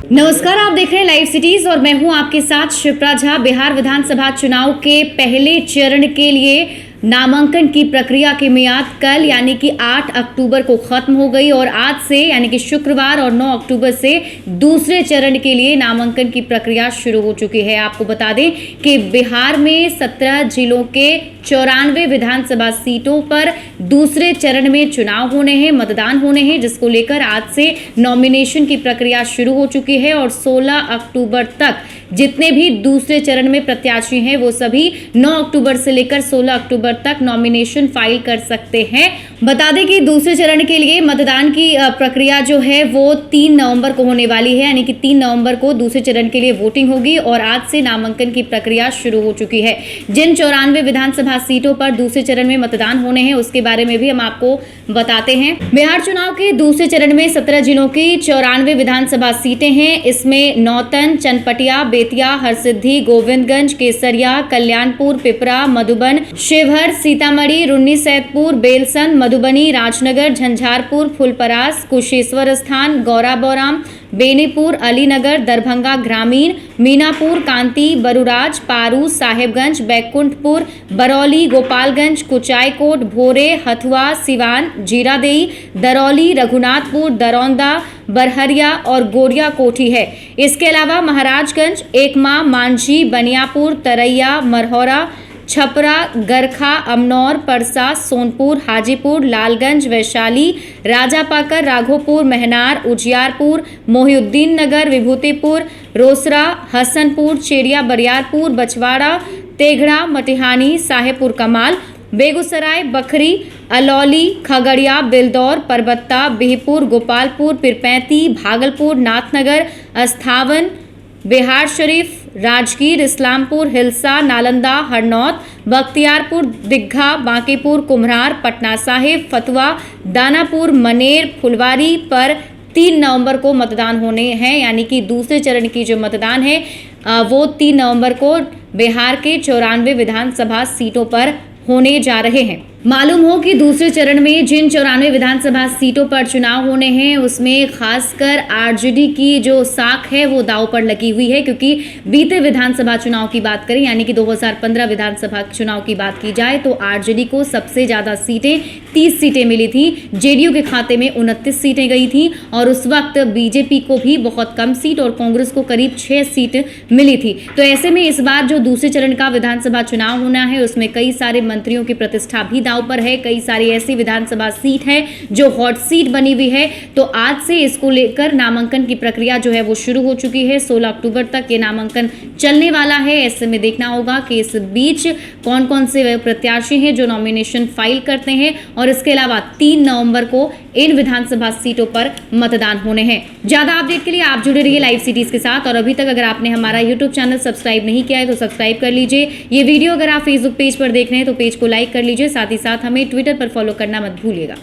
नमस्कार, आप देख रहे हैं लाइव सिटीज और मैं हूं आपके साथ शिप्रा झा। बिहार विधानसभा चुनाव के पहले चरण के लिए नामांकन की प्रक्रिया की मियाद कल यानी कि 8 अक्टूबर को खत्म हो गई और आज से यानी कि शुक्रवार और 9 अक्टूबर से दूसरे चरण के लिए नामांकन की प्रक्रिया शुरू हो चुकी है। आपको बता दें कि बिहार में 17 जिलों के 94 विधानसभा सीटों पर दूसरे चरण में चुनाव होने हैं, मतदान होने हैं, जिसको लेकर आज से नॉमिनेशन की प्रक्रिया शुरू हो चुकी है और 16 अक्टूबर तक जितने भी दूसरे चरण में प्रत्याशी हैं वो सभी 9 अक्टूबर से लेकर 16 अक्टूबर तक नॉमिनेशन फाइल कर सकते हैं। बता दें कि दूसरे चरण के लिए मतदान की प्रक्रिया जो है वो 3 नवंबर को होने वाली है, यानी कि 3 नवंबर को दूसरे चरण के लिए वोटिंग होगी और आज से नामांकन की प्रक्रिया शुरू हो चुकी है। जिन 94 विधानसभा सीटों पर दूसरे चरण में मतदान होने हैं उसके बारे में भी हम आपको बताते हैं। बिहार चुनाव के दूसरे चरण में 17 जिलों की 94 विधानसभा सीटें हैं। इसमें नौतन, चनपटिया, बेतिया, हरसिद्धि, गोविंदगंज, केसरिया, कल्याणपुर, पिपरा, मधुबन, शिवहर, सीतामढ़ी, रुन्नीसैदपुर, बेलसन, मधुबनी, राजनगर, झंझारपुर, फुलपरास, कुशेश्वर स्थान, गौराबौराम, बेनीपुर, अलीनगर, दरभंगा ग्रामीण, मीनापुर, कांती, बरुराज, पारू, साहेबगंज, बैकुंठपुर, बरौली, गोपालगंज, कुचायकोट, भोरे, हथुआ, सिवान, जीरादेई, दरौली, रघुनाथपुर, दरौंदा, बरहरिया और गोरिया कोठी है। इसके अलावा महाराजगंज, एकमा, मांझी, बनियापुर, तरैया, मरहौरा, छपरा, गरखा, अमनौर, परसा, सोनपुर, हाजीपुर, लालगंज, वैशाली, राजापाकर, राघोपुर, महनार, उजियारपुर, मोहिउद्दीन नगर, विभूतिपुर, रोसड़ा, हसनपुर, चेरिया बरियारपुर, बछवाड़ा, तेघड़ा, मटिहानी, साहेबपुर कमाल, बेगूसराय, बखरी, अलौली, खगड़िया, बिलदौर, परबत्ता, बिहपुर, गोपालपुर, पिरपैंती, भागलपुर, नाथनगर, अस्थावन, बिहार शरीफ, राजगीर, इस्लामपुर, हिलसा, नालंदा, हरनौत, बख्तियारपुर, दिग्घा, बांकीपुर, कुम्हरार, पटना साहिब, फतुहा, दानापुर, मनेर, फुलवारी पर 3 नवंबर को मतदान होने हैं, यानी कि दूसरे चरण की जो मतदान है वो 3 नवंबर को बिहार के 94 विधानसभा सीटों पर होने जा रहे हैं। मालूम हो कि दूसरे चरण में जिन 94 विधानसभा सीटों पर चुनाव होने हैं उसमें खासकर आरजेडी की जो साख है वो दांव पर लगी हुई है, क्योंकि बीते विधानसभा चुनाव की बात करें यानी कि 2015 विधानसभा चुनाव की बात की जाए तो आरजेडी को सबसे ज़्यादा सीटें 30 सीटें मिली थी, जेडीयू के खाते में 29 सीटें गई थी और उस वक्त बीजेपी को भी बहुत कम सीट और कांग्रेस को करीब 6 सीट मिली थी। तो ऐसे में इस बार जो दूसरे चरण का विधानसभा चुनाव होना है उसमें कई सारे मंत्रियों की प्रतिष्ठा भी दांव पर है, कई सारी ऐसी विधानसभा सीट है जो हॉट सीट बनी हुई है। तो आज से इसको लेकर नामांकन की प्रक्रिया जो है वो शुरू हो चुकी है। 16 अक्टूबर तक ये नामांकन चलने वाला है। ऐसे में देखना होगा कि इस बीच कौन कौन से प्रत्याशी हैं जो नॉमिनेशन फाइल करते हैं और इसके अलावा 3 नवंबर को इन विधानसभा सीटों पर मतदान होने हैं। ज्यादा अपडेट के लिए आप जुड़े रहिए लाइव सिटीज के साथ और अभी तक अगर आपने हमारा यूट्यूब चैनल सब्सक्राइब नहीं किया है तो सब्सक्राइब कर लीजिए। ये वीडियो अगर आप फेसबुक पेज पर देख रहे हैं तो पेज को लाइक कर लीजिए, साथ ही साथ हमें ट्विटर पर फॉलो करना मत भूलिएगा।